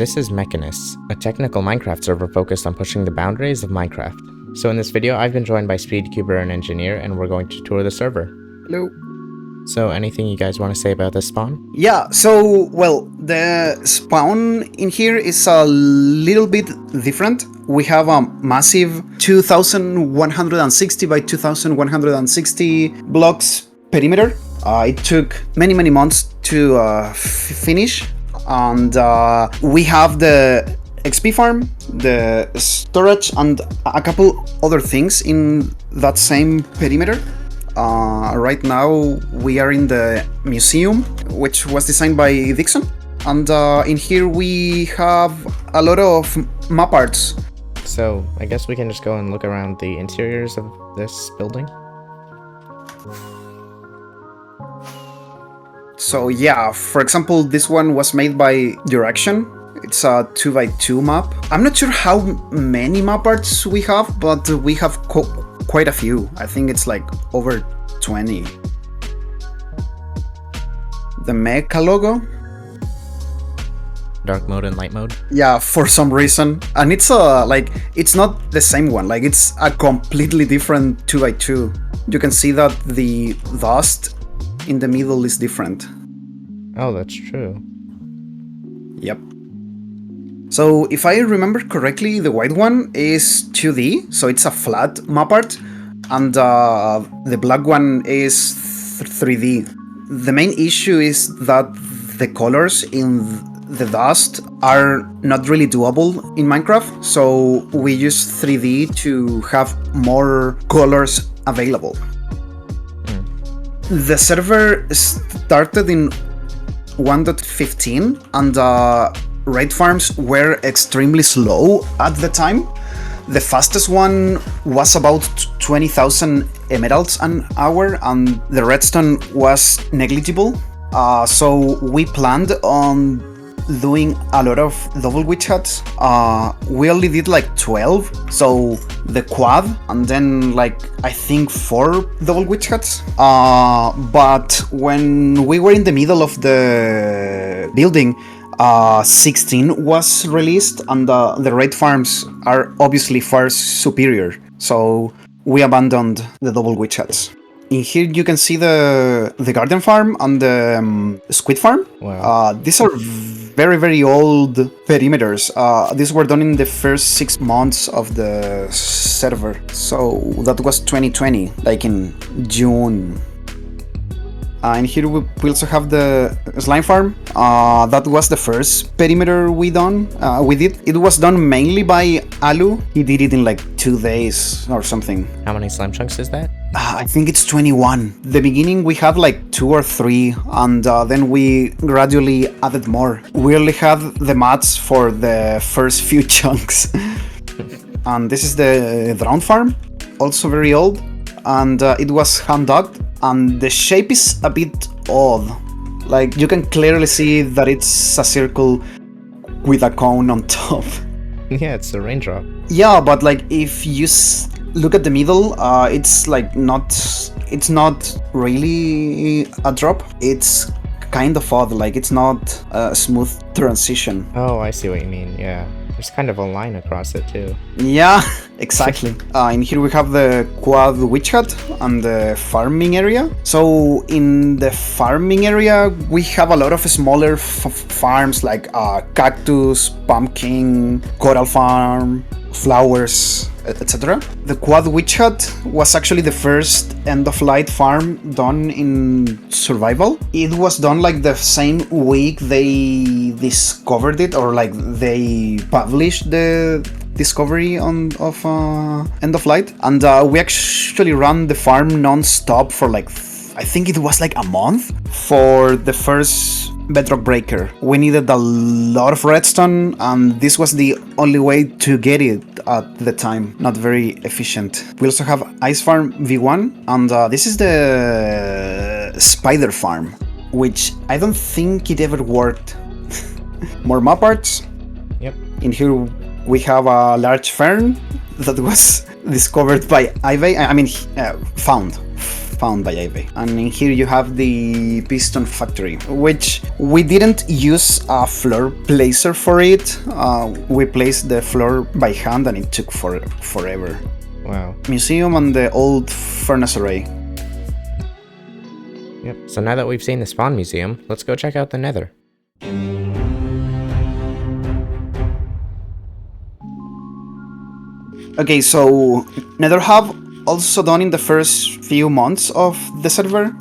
This is Mechanists, a technical Minecraft server focused on pushing the boundaries of Minecraft. So in this video, I've been joined by SpeedCuber, an engineer, and we're going to tour the server. Hello. So anything you guys want to say about this spawn? Yeah, the spawn in here is a little bit different. We have a massive 2160 by 2160 blocks perimeter. It took many months to finish. And we have the XP farm, the storage, and a couple other things in that same perimeter. Right now we are in the museum, which was designed by Dixon. And in here we have a lot of map arts. So I guess we can just go and look around the interiors of this building. So yeah, for example, this one was made by Direction. It's a 2x2 map. I'm not sure how many map arts we have, but we have quite a few. I think it's like over 20. The Mecha logo. Dark mode and light mode? Yeah, for some reason. And it's it's not the same one. Like, it's a completely different 2x2. You can see that the dust in the middle is different. Oh, that's true. Yep. So if I remember correctly, the white one is 2D, so it's a flat map art, and the black one is 3D. The main issue is that the colors in the dust are not really doable in Minecraft, so we use 3D to have more colors available. The server started in 1.15 and raid farms were extremely slow at the time. The fastest one was about 20,000 emeralds an hour and the redstone was negligible. So we planned on doing a lot of double witch huts. We only did like 12, so the quad and then I think 4 double witch huts. But when we were in the middle of the building, 16 was released and the raid farms are obviously far superior, so we abandoned the double witch huts. In here you can see the garden farm and the squid farm. Wow. These are very old perimeters. These were done in the first 6 months of the server. So that was 2020, like in June. And here we also have the slime farm. That was the first perimeter we did. It was done mainly by Alu. He did it in like 2 days or something. How many slime chunks is that? I think it's 21. The beginning we had like 2 or 3 and then we gradually added more. We only had the mats for the first few chunks. And this is the drowned farm, also very old, and it was hand dug, and the shape is a bit odd. Like, you can clearly see that it's a circle with a cone on top. Yeah, it's a raindrop. Yeah, but like if you look at the middle, it's like it's not really a drop. It's kind of odd, like it's not a smooth transition. Oh, I see what you mean, yeah. There's kind of a line across it too. Yeah, exactly. In here we have the quad witch hut and the farming area. So in the farming area we have a lot of smaller farms like cactus, pumpkin, coral farm, flowers, etc. The quad witch hut was actually the first end-of-life farm done in survival. It was done like the same week they discovered it, or like they published the discovery of end-of-life, and we actually ran the farm non-stop for like I think it was like a month for the first bedrock breaker. We needed a lot of redstone and this was the only way to get it at the time. Not very efficient. We also have ice farm V1 and this is the spider farm, which I don't think it ever worked. More map arts. Yep. In here we have a large fern that was discovered by Ivy. I mean, found found by Ivy. And in here you have the Piston Factory, which we didn't use a floor placer for it. We placed the floor by hand and it took forever. Wow. Museum and the old furnace array. Yep. So now that we've seen the spawn museum, let's go check out the Nether. Okay, so Nether Hub, also done in the first few months of the server.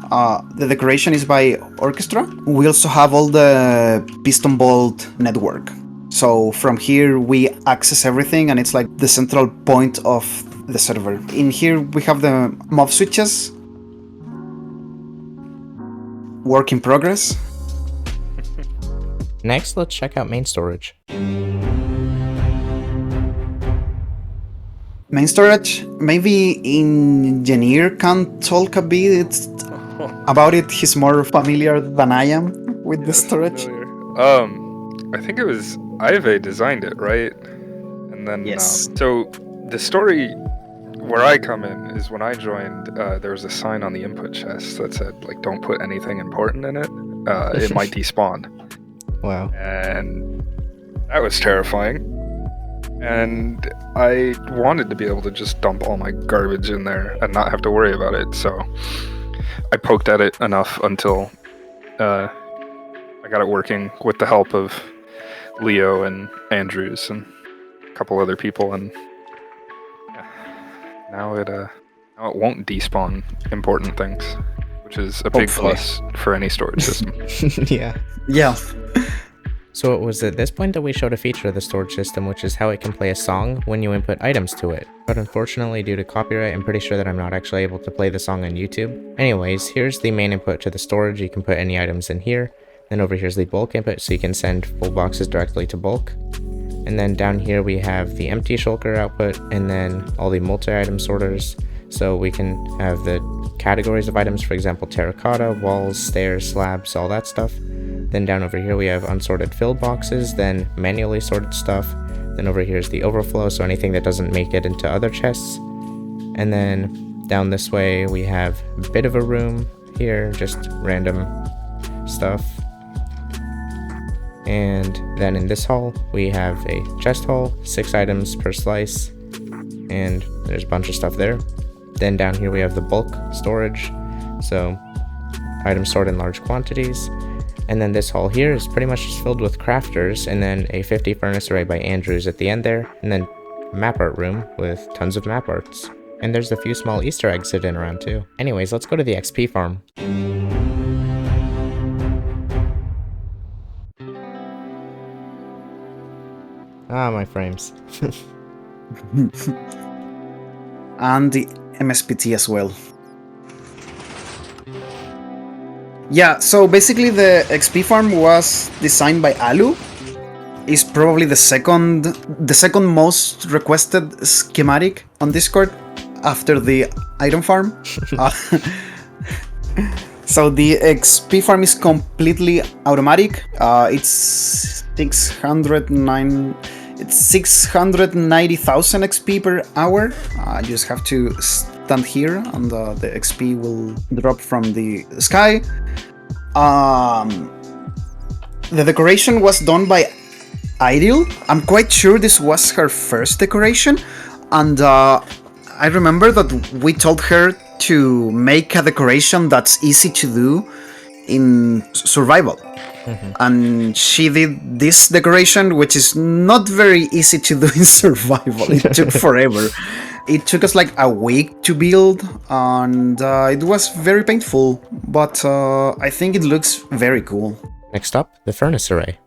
The decoration is by Orchestra. We also have all the piston bolt network. So from here we access everything and it's like the central point of the server. In here we have the mob switches. Work in progress. Next, let's check out main storage. Main storage, maybe engineer can talk a bit about it. He's more familiar than I am with the storage. I think it was Ivy designed it, right? And then Yes. So the story where I come in is when I joined, there was a sign on the input chest that said like, "Don't put anything important in it. It might despawn." Wow. And that was terrifying. And I wanted to be able to just dump all my garbage in there and not have to worry about it. So I poked at it enough until I got it working with the help of Leo and Andrews and a couple other people. And yeah, now it won't despawn important things, which is a big Hopefully. plus for any storage system. Yeah. Yeah. So it was at this point that we showed a feature of the storage system, which is how it can play a song when you input items to it. But unfortunately, due to copyright, I'm pretty sure that I'm not actually able to play the song on YouTube. Anyways, here's the main input to the storage. You can put any items in here. Then over here's the bulk input, so you can send full boxes directly to bulk. And then down here we have the empty shulker output, and then all the multi-item sorters. So we can have the categories of items, for example, terracotta, walls, stairs, slabs, all that stuff. Then down over here we have unsorted filled boxes, then manually sorted stuff. Then over here is the overflow, so anything that doesn't make it into other chests. And then down this way we have a bit of a room here, just random stuff. And then in this hall we have a chest hall, 6 items per slice, and there's a bunch of stuff there. Then down here we have the bulk storage, so items stored in large quantities. And then this hall here is pretty much just filled with crafters, and then a 50 furnace array by Andrews at the end there, and then map art room with tons of map arts. And there's a few small Easter eggs hidden around too. Anyways, let's go to the XP farm. Ah, my frames. And the MSPT as well. Yeah, so basically the XP farm was designed by Alu. It's probably the second most requested schematic on Discord after the item farm. So the XP farm is completely automatic. It's 690,000 XP per hour. You just have to stand here and the XP will drop from the sky. The decoration was done by Ideal. I'm quite sure this was her first decoration, and I remember that we told her to make a decoration that's easy to do in survival. And she did this decoration, which is not very easy to do in survival. It took forever. It took us like a week to build, and it was very painful, but I think it looks very cool. Next up, the furnace array.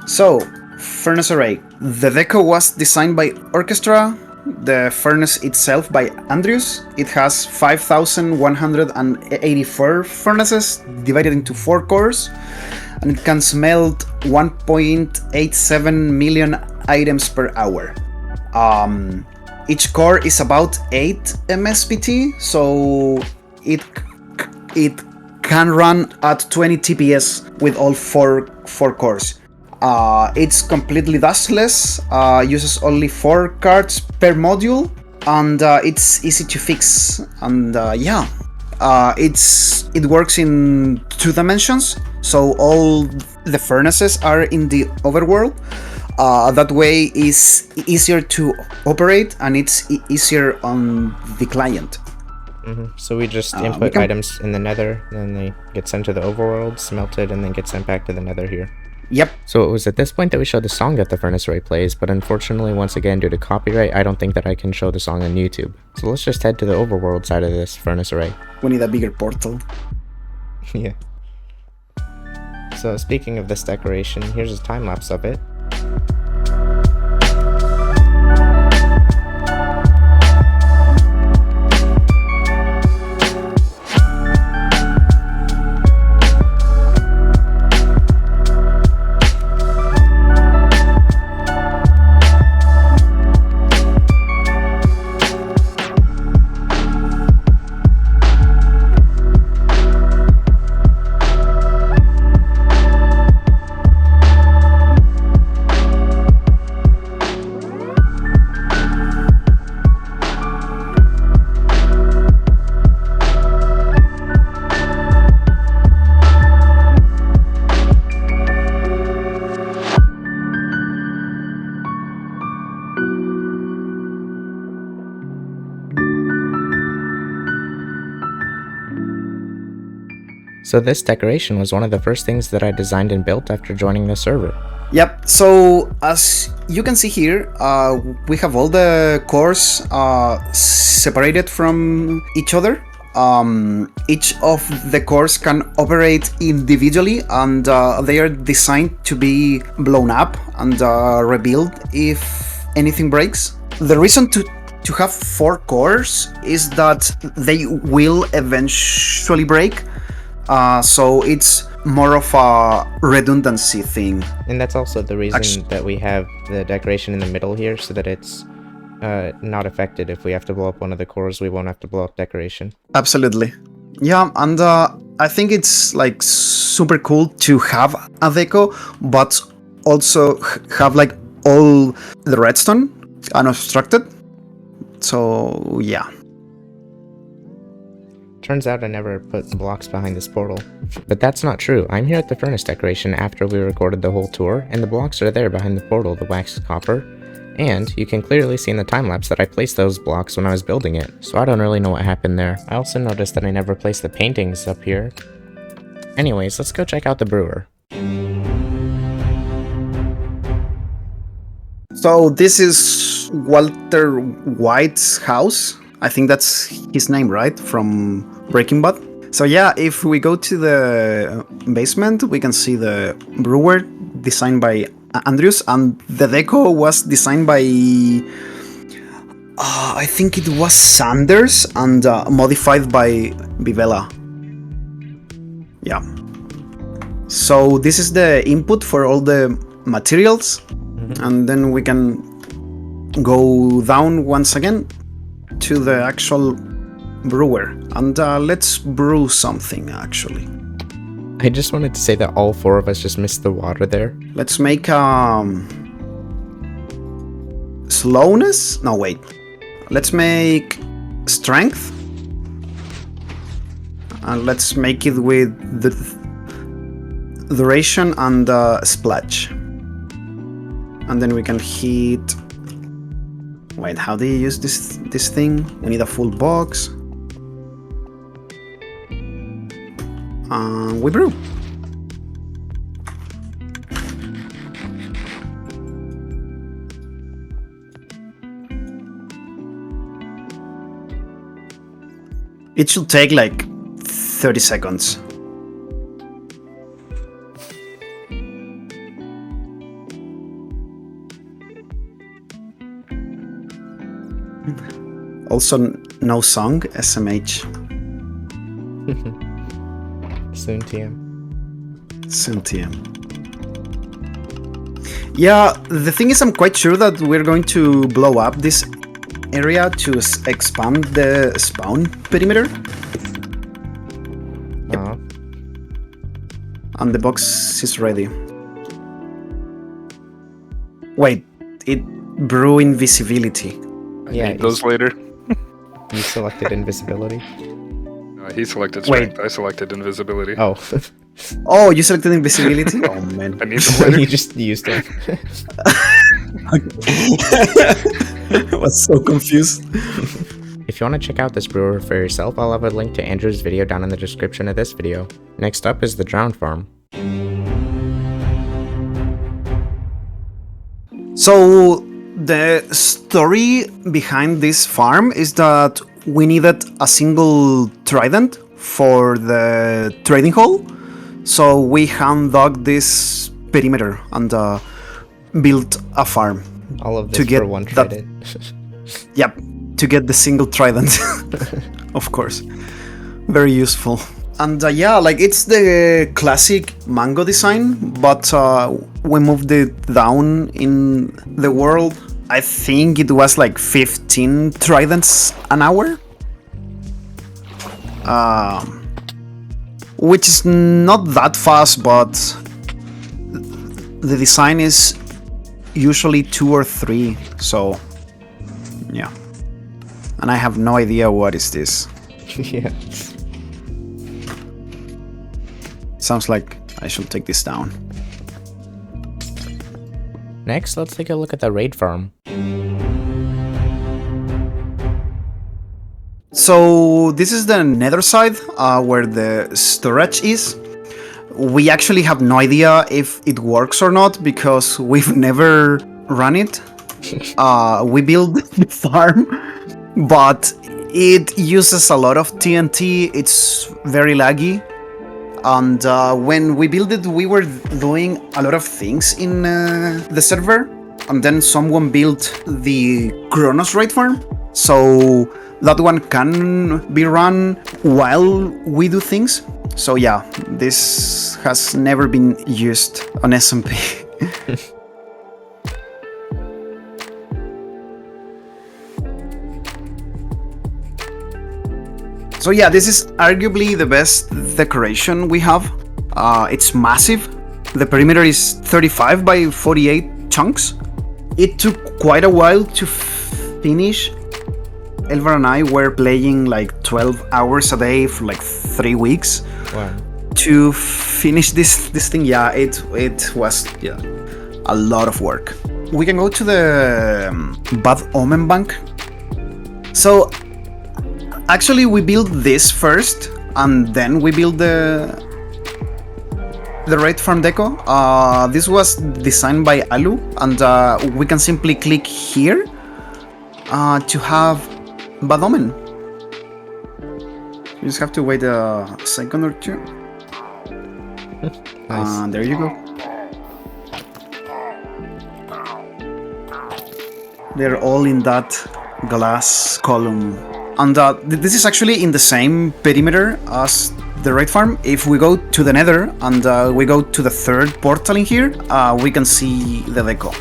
So, furnace array. The deco was designed by Orchestra. The furnace itself by Andrews. It has 5,184 furnaces divided into 4 cores, and it can smelt 1.87 million items per hour. Each core is about 8 MSPT, so it can run at 20 TPS with all 4 cores. It's completely dustless, uses only 4 cards per module, and it's easy to fix. And yeah, it works in 2 dimensions, so all the furnaces are in the overworld. That way is easier to operate, and it's easier on the client. So we just input items in the nether, then they get sent to the overworld, smelted, and then get sent back to the nether here. Yep. So it was at this point that we showed the song that the furnace array plays, but unfortunately, once again, due to copyright, I don't think that I can show the song on YouTube. So let's just head to the overworld side of this furnace array. We need a bigger portal. Yeah. So speaking of this decoration, here's a time lapse of it. So this decoration was one of the first things that I designed and built after joining the server. Yep, so as you can see here, we have all the cores separated from each other. Each of the cores can operate individually, and they are designed to be blown up and rebuilt if anything breaks. The reason to have 4 cores is that they will eventually break. So it's more of a redundancy thing. And that's also the reason that we have the decoration in the middle here, so that it's not affected. If we have to blow up one of the cores, we won't have to blow up decoration. Absolutely. Yeah, and I think it's like super cool to have a deco, but also have like all the redstone unobstructed. So yeah. Turns out I never put blocks behind this portal. But that's not true. I'm here at the furnace decoration after we recorded the whole tour, and the blocks are there behind the portal, the waxed copper. And you can clearly see in the time-lapse that I placed those blocks when I was building it, so I don't really know what happened there. I also noticed that I never placed the paintings up here. Anyways, let's go check out the brewer. So this is Walter White's house. I think that's his name, right? From Breaking Bad. So yeah, if we go to the basement, we can see the brewer designed by Andrews, and the deco was designed by I think it was Sanders, and modified by Vivella. Yeah. So this is the input for all the materials, and then we can go down once again to the actual brewer, and let's brew something actually. I just wanted to say that all 4 of us just missed the water there. Let's make slowness. No, wait. Let's make strength, and let's make it with the duration and splash, and then we can hit. Wait, how do you use this thing? We need a full box. We brew. It should take like 30 seconds. Also, no song, SMH. Soon TM. Soon TM. Yeah, the thing is, I'm quite sure that we're going to blow up this area to expand the spawn perimeter. Yep. And the box is ready. Wait, it brew invisibility. Yeah, need those later. You selected invisibility. He selected strength. I selected invisibility. Oh. Oh, you selected invisibility? Oh, man. I need them later. You just used it. I was so confused. If you want to check out this brewer for yourself, I'll have a link to Andrew's video down in the description of this video. Next up is the drown farm. So the story behind this farm is that we needed a single trident for the trading hall. So we hand dug this perimeter and built a farm. All of this to get for one trident. Yep, to get the single trident. Of course. Very useful. And yeah, like it's the classic mango design, but we moved it down in the world. I think it was like 15 tridents an hour. Which is not that fast, but the design is usually 2 or 3, so yeah. And I have no idea what is this. Yeah. Sounds like I should take this down. Next, let's take a look at the raid farm. So this is the nether side where the storage is. We actually have no idea if it works or not because we've never run it. We built the farm, but it uses a lot of TNT. It's very laggy. And when we built it, we were doing a lot of things in the server. And then someone built the Kronos raid farm. So that one can be run while we do things. So yeah, this has never been used on SMP. So yeah, this is arguably the best decoration we have. It's massive. The perimeter is 35 by 48 chunks. It took quite a while to finish. Elvar and I were playing like 12 hours a day for like 3 weeks. Wow. To finish this thing. Yeah, it was a lot of work. We can go to the Bad Omen bank. So actually we built this first and then we built the raid farm deco. This was designed by Alu and we can simply click here to have Bad Omen. You just have to wait a second or two. Nice. There you go. They're all in that glass column. And this is actually in the same perimeter as the raid farm. If we go to the nether and we go to the third portal in here, we can see the deco.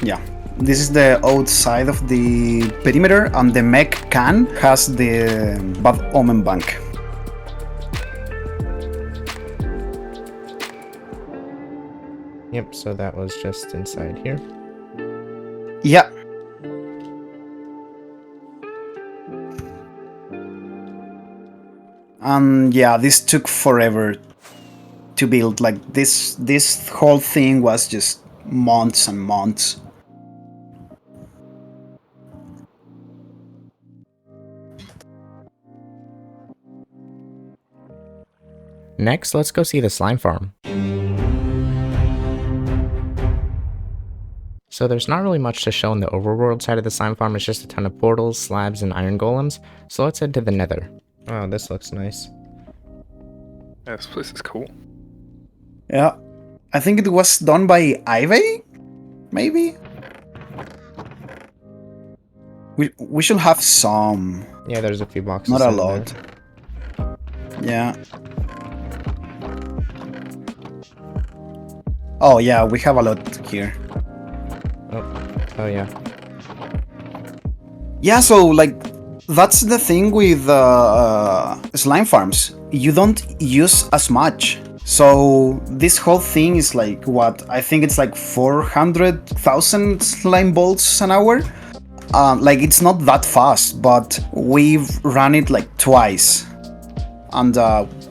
Yeah, this is the outside of the perimeter and the mech can has the Bad Omen bank. Yep, so that was just inside here. Yeah. Yeah, this took forever to build. Like this whole thing was just months and months. Next, let's go see the slime farm. So there's not really much to show in the overworld side of the slime farm. It's just a ton of portals, slabs, and iron golems. So let's head to the nether. Oh, this looks nice. Yeah, this place is cool. Yeah, I think it was done by Ivy, maybe. We should have some. Yeah, there's a few boxes. Not a in lot. there. Yeah. Oh yeah, we have a lot here. Oh yeah. Yeah, so like that's the thing with slime farms. You don't use as much. So this whole thing is like what? I think it's like 400,000 slime bolts an hour. Like it's not that fast, but we've run it like twice, and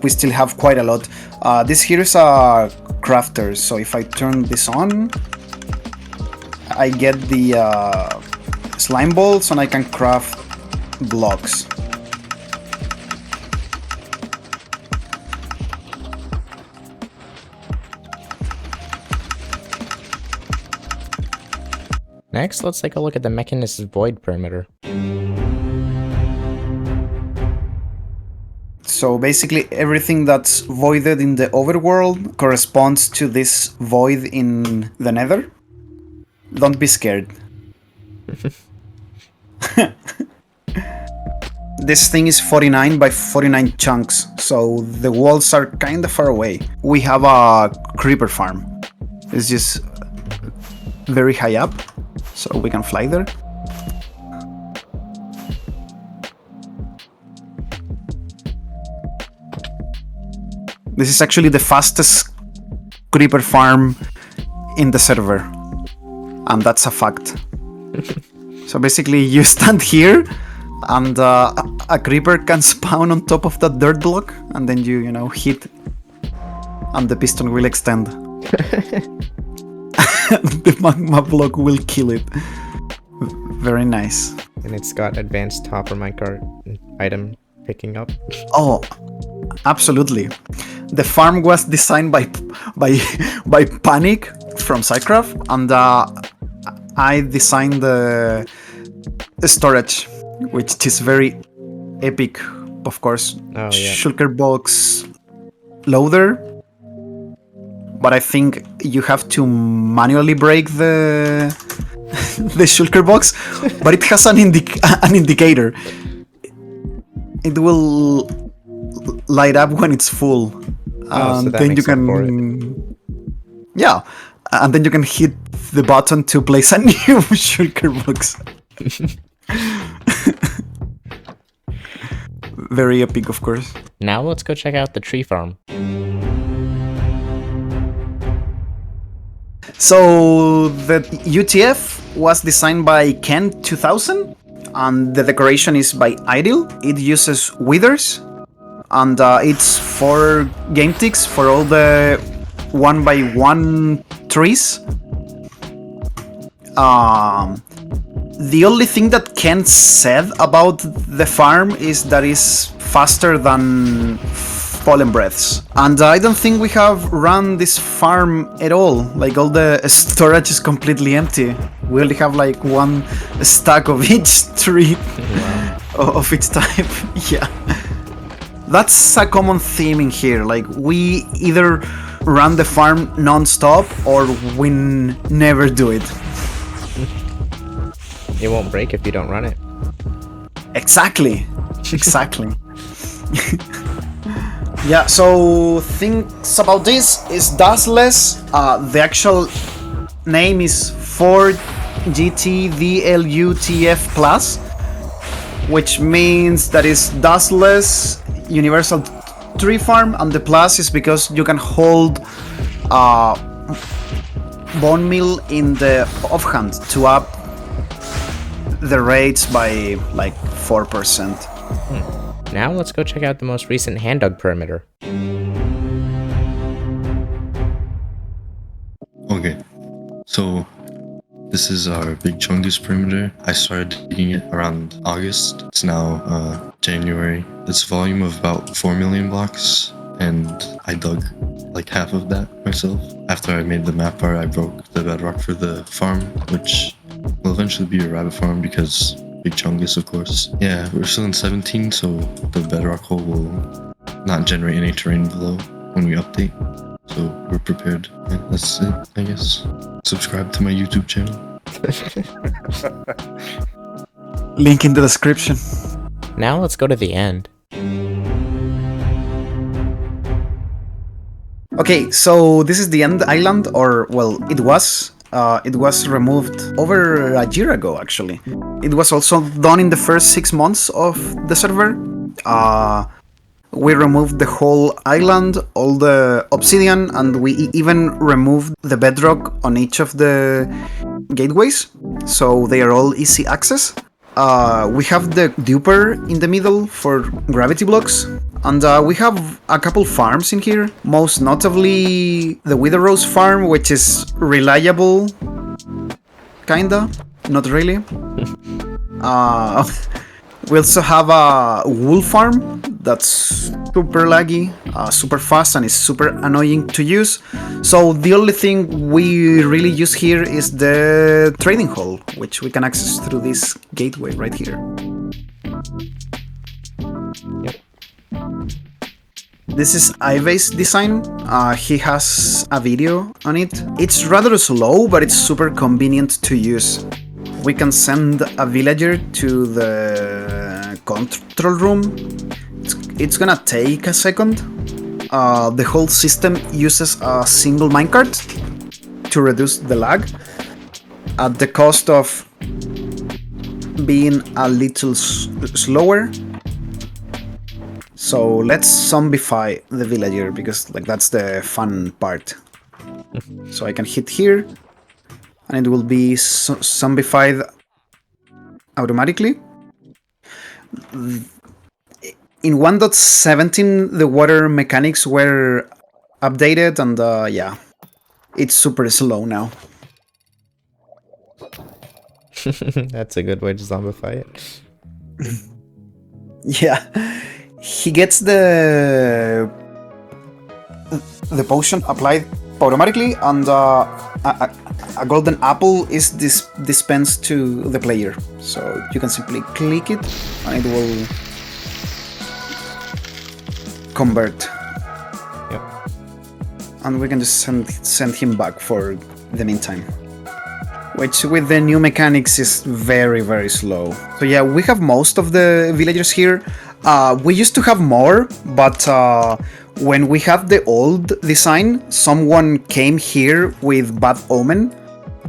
we still have quite a lot. This here is a crafter, so if I turn this on, I get the slime bolts and I can craft blocks. Next, let's take a look at the Mechanist's Void Perimeter. So basically everything that's voided in the overworld corresponds to this void in the nether. Don't be scared. This thing is 49 by 49 chunks, so the walls are kind of far away. We have a creeper farm. It's just very high up, so we can fly there. This is actually the fastest creeper farm in the server, and that's a fact. So basically you stand here and a creeper can spawn on top of that dirt block, and then you know, hit, and the piston will extend. The magma block will kill it. Very nice. And it's got advanced topper minecart item picking up. Oh, absolutely. The farm was designed by Panic from Cycraft, and I designed the storage, which is very epic, of course. Oh, yeah. Shulker box loader, but I think you have to manually break the the shulker box, but it has an indicator. It will light up when it's full. Oh, so that then you makes up for it. can, yeah, and then you can hit the button to place a new shulker box. Very epic, of course. Now let's go check out the tree farm. So the UTF was designed by Ken 2000, and the decoration is by Ideal. It uses withers, and it's 4 game ticks for all the 1x1 trees. The only thing that Ken said about the farm is that it's faster than pollen breaths. And I don't think we have run this farm at all. Like, all the storage is completely empty. We only have like 1 stack of each tree. Wow. Of its type. Yeah. That's a common theme in here. Like, we either run the farm non-stop or we never do it. It won't break if you don't run it. Exactly. Exactly. Yeah, so things about this is dustless. The actual name is 4GTVLUTF Plus, which means that it's dustless universal tree farm, and the plus is because you can hold bone meal in the offhand to up the rates by like 4%. Now let's go check out the most recent hand dug perimeter. Okay, so this is our big Chungus Perimeter. I started digging it around August. It's now January. It's a volume of about 4 million blocks, and I dug like half of that myself. After I made the map art, I broke the bedrock for the farm, which will eventually be a rabbit farm because big Chungus, of course. Yeah, we're still in 17, so the bedrock hole will not generate any terrain below when we update. So we're prepared. Yeah, that's it, I guess. Subscribe to my YouTube channel. Link in the description. Now let's go to the end. Okay, so this is the end island, or well, it was. It was removed over a year ago, actually. It was also done in the first 6 months of the server. We removed the whole island, all the obsidian, and we even removed the bedrock on each of the gateways, so they are all easy access. We have the duper in the middle for gravity blocks, and we have a couple farms in here, most notably the Wither Rose farm, which is reliable, kinda, not really. We also have a wool farm that's super laggy, super fast, and is super annoying to use. So the only thing we really use here is the trading hall, which we can access through this gateway right here. Yep. This is Ive's design. He has a video on it. It's rather slow, but it's super convenient to use. We can send a villager to the control room. It's gonna take a second. The whole system uses a single minecart to reduce the lag at the cost of being a little slower. So let's zombify the villager, because like that's the fun part. So I can hit here and it will be zombified automatically. In 1.17 the water mechanics were updated, and yeah, it's super slow now. That's a good way to zombify it. Yeah, he gets the potion applied automatically, and a golden apple is dispensed to the player. So you can simply click it and it will convert. Yep. And we can just send him back for the meantime, which with the new mechanics is very, very slow. So yeah, we have most of the villagers here. We used to have more, but when we have the old design, someone came here with bad omen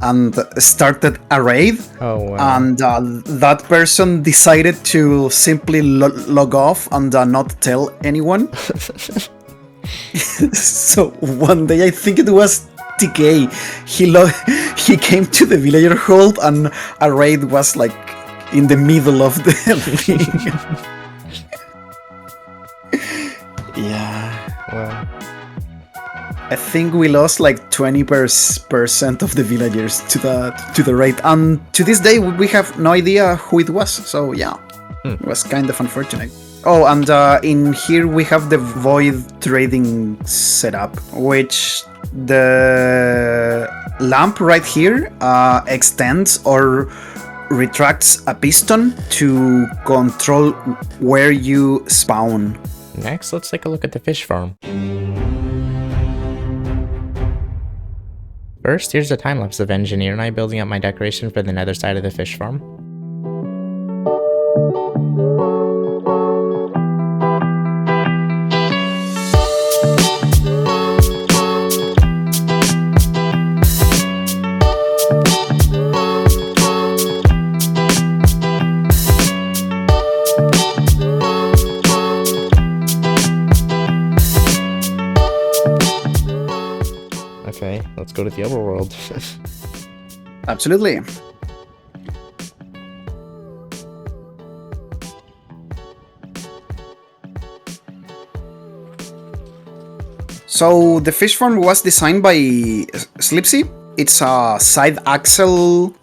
and started a raid. Oh, wow. And that person decided to simply log off and not tell anyone. So one day, I think it was TK, he came to the villager hold and a raid was like in the middle of the thing. Yeah. Wow. I think we lost like 20% of the villagers to the raid, and to this day we have no idea who it was. So yeah, it was kind of unfortunate. Oh, and in here we have the void trading setup, which the lamp right here extends or retracts a piston to control where you spawn. Next, let's take a look at the fish farm. First, here's a time-lapse of Engineer and I building up my decoration for the nether side of the fish farm. Okay, let's go to the overworld. Absolutely. So the fish farm was designed by Slipsy. It's a side axle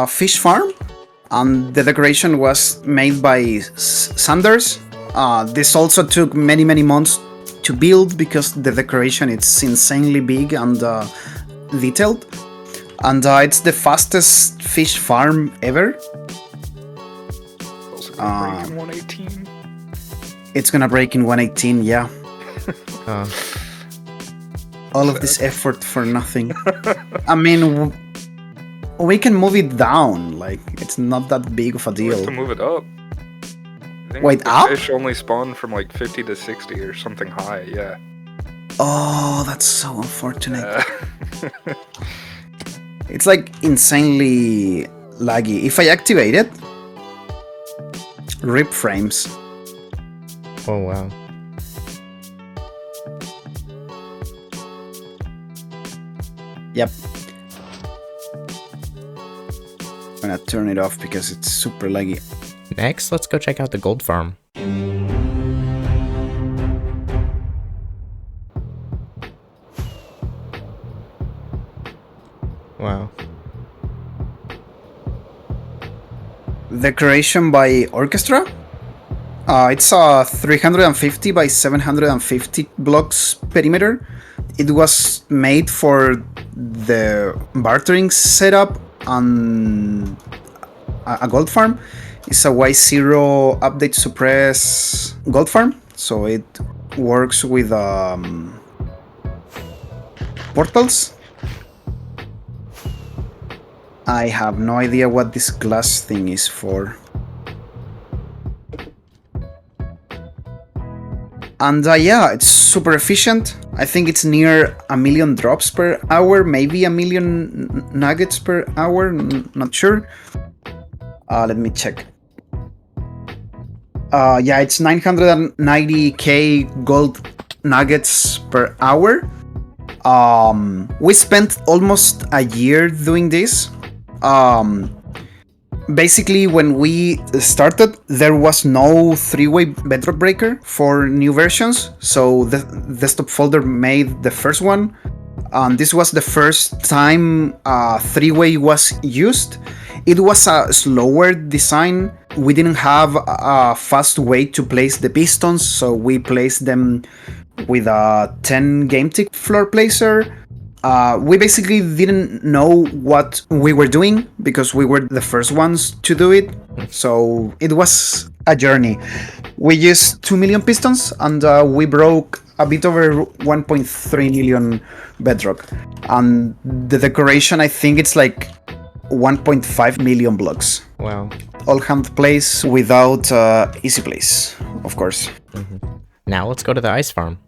fish farm, and the decoration was made by Sanders. This also took many months to build because the decoration is insanely big and detailed, and it's the fastest fish farm ever. Also gonna break in 118. It's gonna break in 118, yeah. All of this effort for nothing. I mean, we can move it down, like, it's not that big of a We have deal. to move it up. I think Wait, the up? fish only spawn from like 50 to 60 or something high, yeah. Oh, that's so unfortunate. Uh, It's like insanely laggy. If I activate it, rip frames. Oh, wow. Yep. I'm gonna turn it off because it's super laggy. Next, let's go check out the gold farm. Wow. Decoration by Orchestra. It's a 350 by 750 blocks perimeter. It was made for the bartering setup on a gold farm. It's a Y0 update suppress gold farm, so it works with portals. I have no idea what this glass thing is for. And yeah, it's super efficient. I think it's near 1 million drops per hour, maybe 1 million nuggets per hour, not sure. Let me check. Yeah, it's 990k gold nuggets per hour. We spent almost a year doing this. Basically, when we started, there was no 3-way bedrock breaker for new versions, so the desktop folder made the first one. This was the first time 3-way was used. It was a slower design. We didn't have a fast way to place the pistons, so we placed them with a 10 game tick floor placer. We basically didn't know what we were doing because we were the first ones to do it, so it was a journey. We used 2 million pistons and we broke a bit over 1.3 million bedrock. And the decoration, I think it's like 1.5 million blocks. Wow. All hand place without easy place, of course. Now let's go to the ice farm.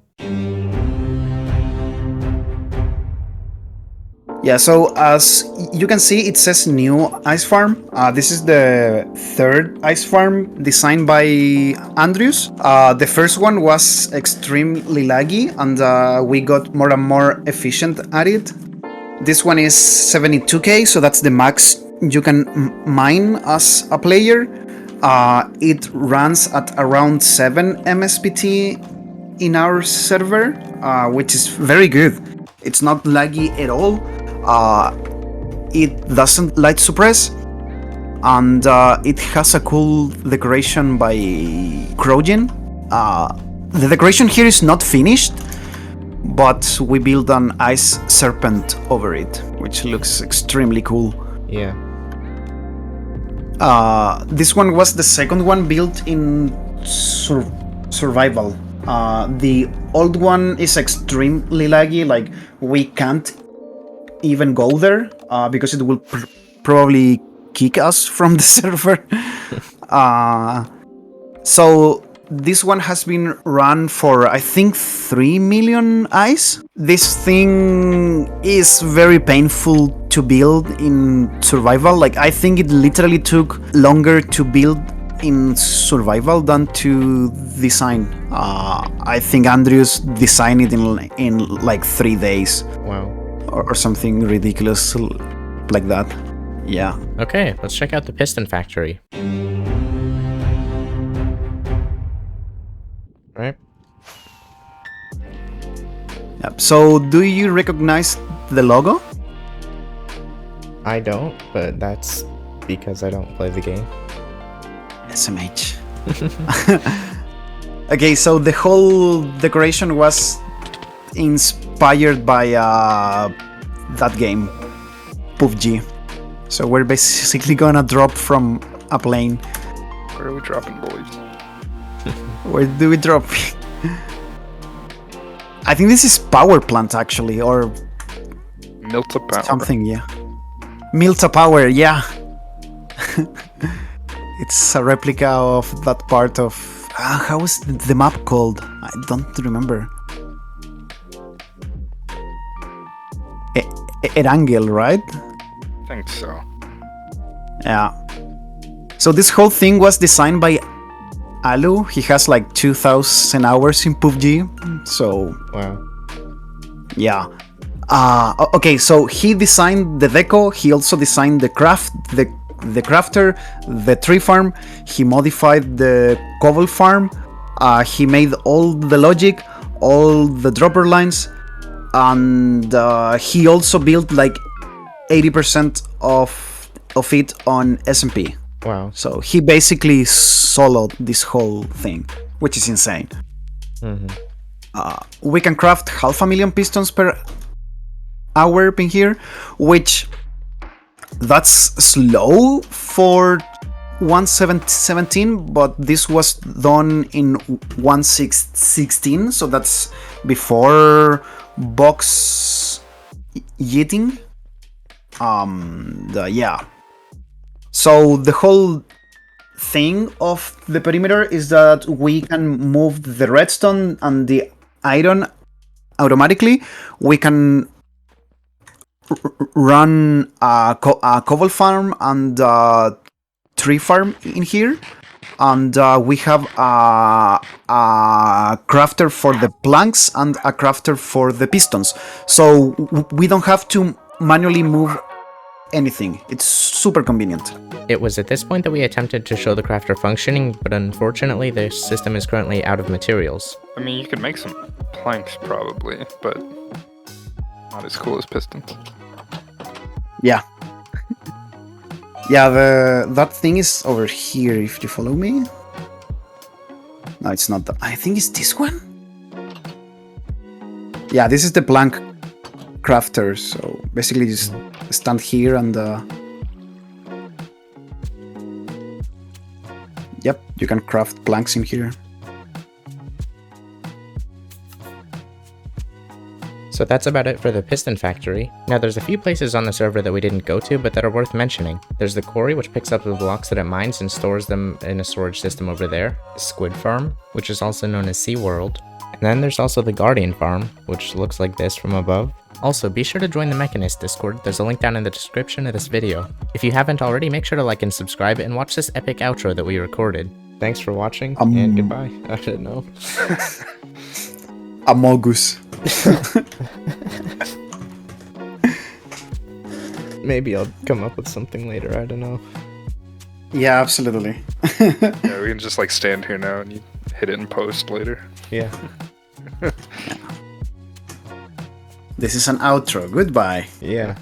Yeah, so as you can see, it says new ice farm. This is the third ice farm designed by Andrews. The first one was extremely laggy and we got more and more efficient at it. This one is 72k, so that's the max you can mine as a player. It runs at around 7 MSPT in our server, which is very good. It's not laggy at all. It doesn't light suppress, and it has a cool decoration by Krojin. The decoration here is not finished, but we built an ice serpent over it, which looks extremely cool. Yeah. This one was the second one built in survival. The old one is extremely laggy, like we can't even go there because it will probably kick us from the server. So this one has been run for, I think, 3 million ice. This thing is very painful to build in survival. Like, I think it literally took longer to build in survival than to design. I think Andrews designed it in like 3 days. Wow. Or something ridiculous like that. Yeah. Okay, let's check out the Piston Factory. Right. Yep. So, do you recognize the logo? I don't, but that's because I don't play the game. SMH. Okay, so the whole decoration was inspired by that game, PUBG. So we're basically gonna drop from a plane. Where are we dropping, boys? Where do we drop? I think this is power plant actually, or Milta Power. something. Yeah, Milta Power. Yeah, it's a replica of that part of. How is the map called? I don't remember. Erangel, right? I think so. Yeah. So this whole thing was designed by Alu. He has like 2,000 hours in PUBG. So Wow. yeah. Okay, so he designed the deco. He also designed the crafter, the tree farm. He modified the cobble farm. He made all the logic, all the dropper lines, and he also built like 80% of it on SMP. Wow. So he basically soloed this whole thing, which is insane. We can craft 500,000 pistons per hour in here, which that's slow for 1.17, but this was done in 1.16, so that's before box yeeting. Yeah. So the whole thing of the perimeter is that we can move the redstone and the iron automatically. We can run a cobble farm and a tree farm in here, and we have a crafter for the planks and a crafter for the pistons, so we don't have to manually move anything. It's super convenient. It was at this point that we attempted to show the crafter functioning, but unfortunately the system is currently out of materials. I mean, you could make some planks probably, but not as cool as pistons. Yeah. Yeah, that thing is over here, if you follow me. No, it's not that. I think it's this one? Yeah, this is the plank crafter, so basically just stand here and yep, you can craft planks in here. So that's about it for the Piston Factory. Now there's a few places on the server that we didn't go to but that are worth mentioning. There's the quarry, which picks up the blocks that it mines and stores them in a storage system over there. The Squid Farm, which is also known as Sea World. And then there's also the Guardian Farm, which looks like this from above. Also, be sure to join the Mechanists Discord. There's a link down in the description of this video. If you haven't already, make sure to like and subscribe and watch this epic outro that we recorded. Thanks for watching, and goodbye. I don't know. Amogus. Maybe I'll come up with something later, I don't know. Yeah, absolutely. Yeah, we can just like stand here now and you hit it in post later. Yeah. This is an outro. Goodbye. Yeah.